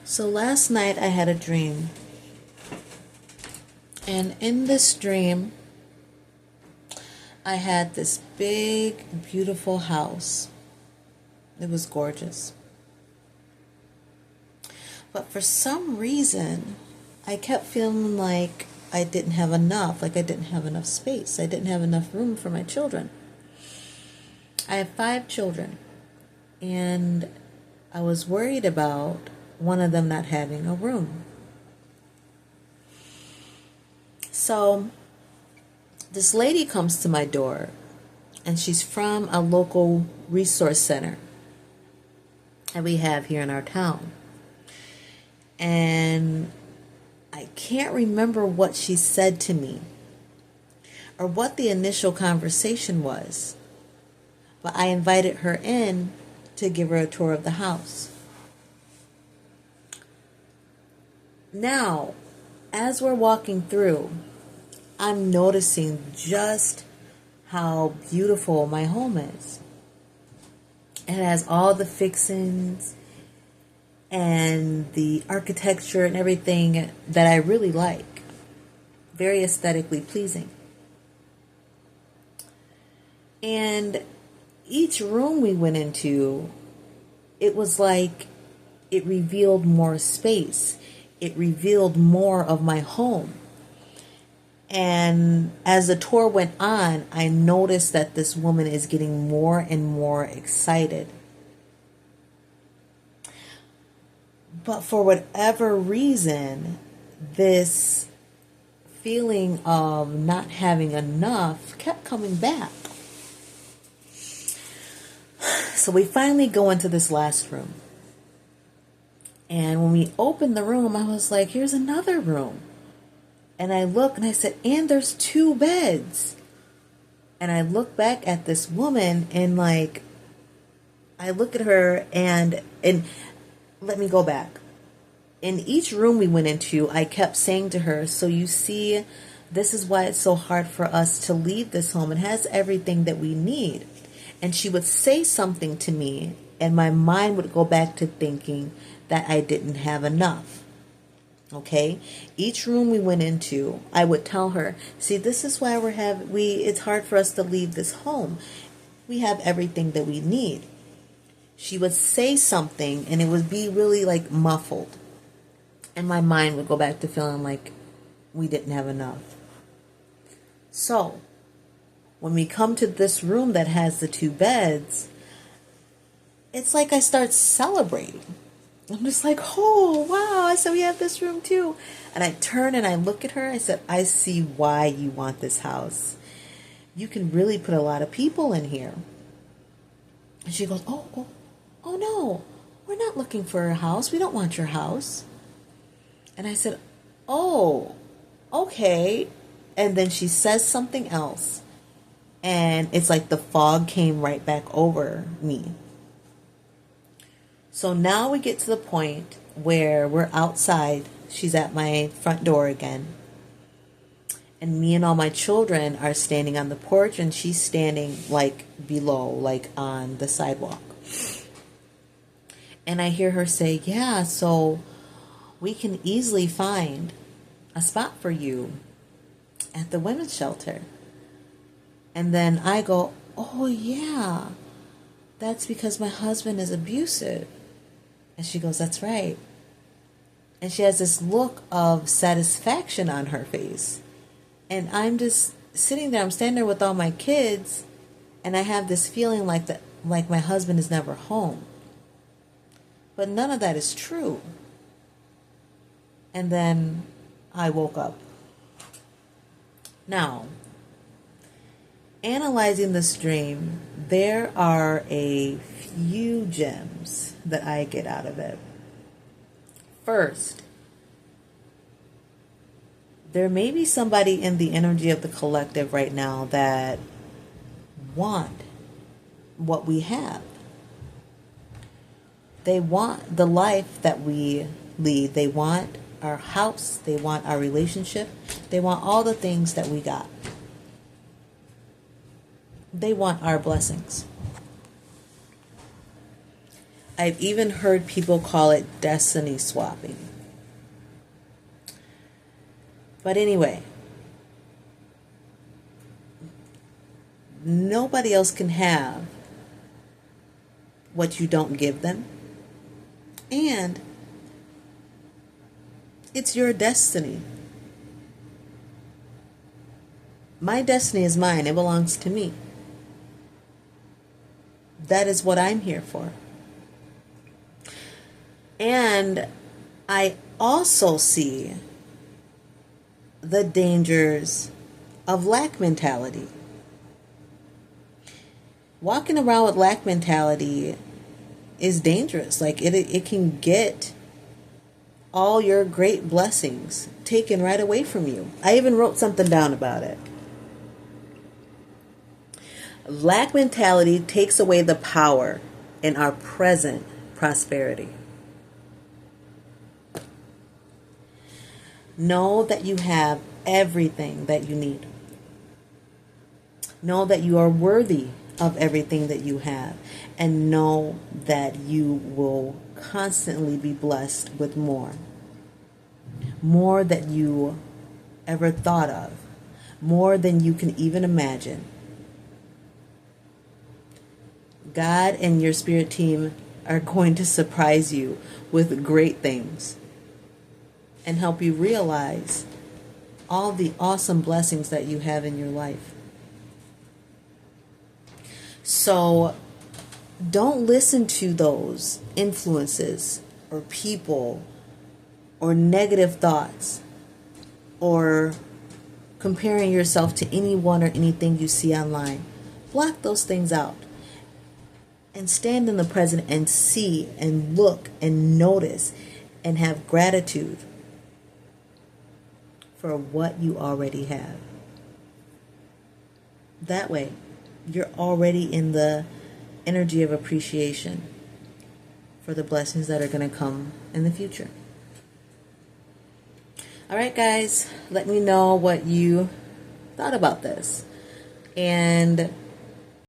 So last night I had a dream. And in this dream, I had this big, beautiful house. It was gorgeous. But for some reason, I kept feeling like I didn't have enough, like I didn't have enough space. I didn't have enough room for my children. I have 5 children, and I was worried about one of them not having a room. So this lady comes to my door, and she's from a local resource center that we have here in our town. And I can't remember what she said to me or what the initial conversation was, but I invited her in to give her a tour of the house. Now, as we're walking through, I'm noticing just how beautiful my home is. It has all the fixings and the architecture and everything that I really like. Very aesthetically pleasing. And each room we went into, it was like it revealed more space. It revealed more of my home. And as the tour went on, I noticed that this woman is getting more and more excited. But for whatever reason, this feeling of not having enough kept coming back. So we finally go into this last room. And when we opened the room, I was like, here's another room. And I look and I said, and there's 2 beds. And I look back at this woman and I look at her and let me go back. In each room we went into, I kept saying to her, so you see, this is why it's so hard for us to leave this home. It has everything that we need. And she would say something to me, and my mind would go back to thinking that I didn't have enough. Okay? Each room we went into, I would tell her, see, this is why it's hard for us to leave this home. We have everything that we need. She would say something, and it would be really muffled. And my mind would go back to feeling like we didn't have enough. So, when we come to this room that has the 2 beds, it's like I start celebrating. I'm just like, oh, wow, I said we have this room too. And I turn and I look at her. I said, I see why you want this house. You can really put a lot of people in here. And she goes, oh no, we're not looking for a house. We don't want your house. And I said, oh, okay. And then she says something else. And it's like the fog came right back over me. So now we get to the point where we're outside. She's at my front door again. And me and all my children are standing on the porch, and she's standing below, on the sidewalk. And I hear her say, yeah, so we can easily find a spot for you at the women's shelter. And then I go, oh yeah, that's because my husband is abusive. And she goes, that's right. And she has this look of satisfaction on her face. And I'm just sitting there, I'm standing there with all my kids, and I have this feeling like my husband is never home. But none of that is true. And then I woke up. Now, analyzing this dream, there are a few gems that I get out of it. First, there may be somebody in the energy of the collective right now that want what we have. They want the life that we lead. They want our house. They want our relationship. They want all the things that we got. They want our blessings. I've even heard people call it destiny swapping. But anyway, nobody else can have what you don't give them. And it's your destiny. My destiny is mine. It belongs to me. That is what I'm here for. And I also see the dangers of lack mentality. Walking around with lack mentality is dangerous. Like it can get all your great blessings taken right away from you. I even wrote something down about it. Lack mentality takes away the power in our present prosperity. Know that you have everything that you need. Know that you are worthy of everything that you have. And know that you will constantly be blessed with more. More than you ever thought of. More than you can even imagine. God and your spirit team are going to surprise you with great things and help you realize all the awesome blessings that you have in your life. So don't listen to those influences or people or negative thoughts or comparing yourself to anyone or anything you see online. Block those things out and stand in the present and see and look and notice and have gratitude for what you already have. That way, you're already in the energy of appreciation for the blessings that are going to come in the future. All right, guys, let me know what you thought about this. And